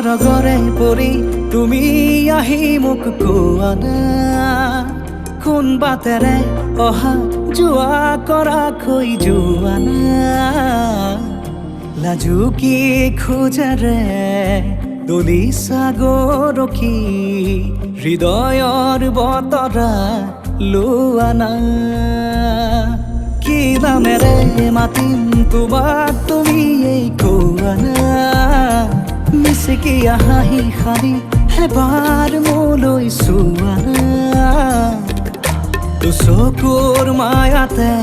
সৰগৰে পৰি তুমি আহি মোক কোৱা না কোন বাটেৰে অহা যোৱা কৰাকৈ যোৱা না লাজুকী খোজেৰে দলিছা গৰখি হৃদয়ৰ বতৰা লোৱা না কি নামেৰে মাতিম তোমাক তুমি এই কোৱা না মিচিকি হাঁহি সাৰি এবাৰ মোলৈ চোৱা না চকুৰ মায়াতে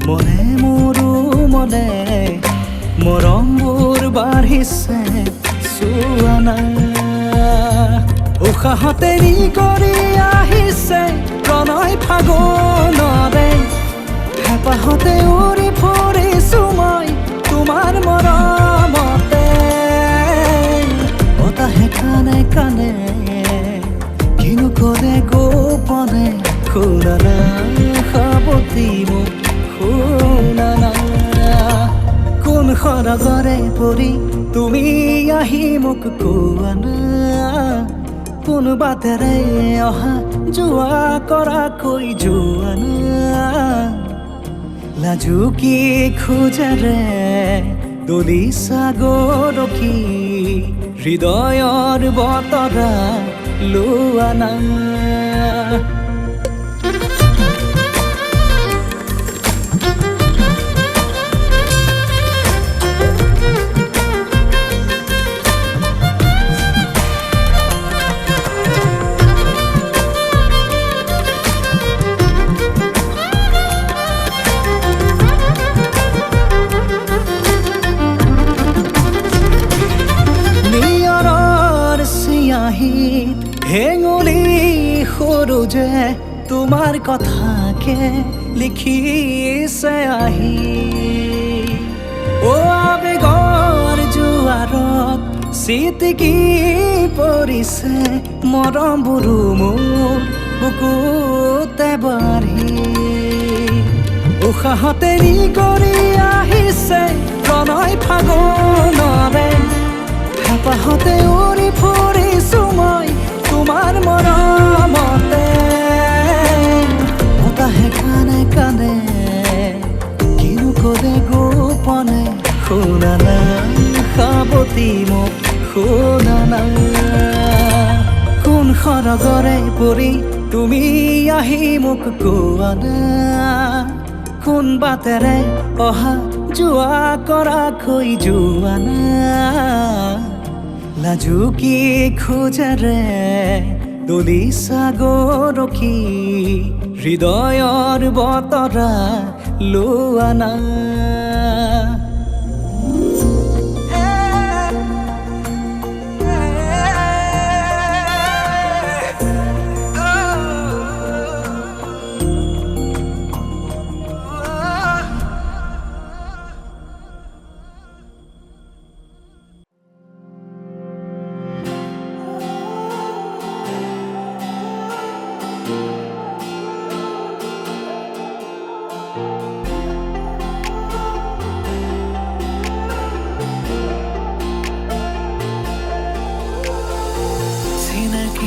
মনে মোৰো মনে মৰমবোৰ বাঢ়িছে চোৱা না উশাহতে নি কৰি আহিছে প্ৰণয় ফাগুনৰে হেঁপাহতে উৰি ফুৰিছো মই তোমাৰ মৰমতে বতাহে কানে কানে কিনো কৰে গোপনে শুনা না সাৱতি মোক শুনা না কোন সৰগৰে পৰি তুমি আহি মোক কোৱা না কোন বাটেৰে অহা যোৱা কৰাকৈ যোৱা না লাজুকী খোজেৰে দলিছা গৰখি হৃদয়ৰ বতৰা লোৱা না হেঙুলি সৰু যে তোমাৰ কথাকে লিখিছে আহি আবেগৰ জোৱাৰত চিটিকি পৰিছে মৰমবোৰো মোৰ বুকুতে বাঢ়ি উশাহতে নি কৰি আহিছে প্ৰণয় ফাগুনৰে হেঁপাহতে উৰি ফুৰিছো মই তোমাৰ মৰমতে বতাহে কানে কানে কিনো কৰে গোপনে শুনা না সাৱতি মোক শুনা না কোন সৰগৰে পৰি তুমি আহি মোক কোৱা না কোন বাটেৰে অহা যোৱা কৰাকৈ যোৱা না লাজুকী খোজেৰে দলিছা গৰখি হৃদয়ৰ বতৰা লোৱা না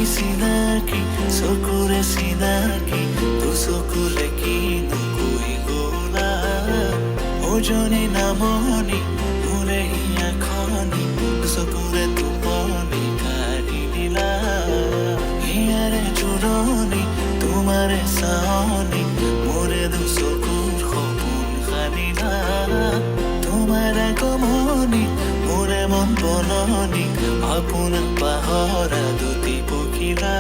চিনাকি চকুৰে চিনাকি তোৰ চকুৰে কিনো কৈ গলা ওজনী নামনি মোৰে হিয়াখনি চকুৰে টোপনি কাঢ়ি দিলা হিয়াৰে জোৰণি তোমাৰে চাৱনি মোৰে দুচকুৰ সপোন সানিলা তোমাৰ আগমনি মোৰে মন বননি আপোনাক পাহৰা দুটি পখিলা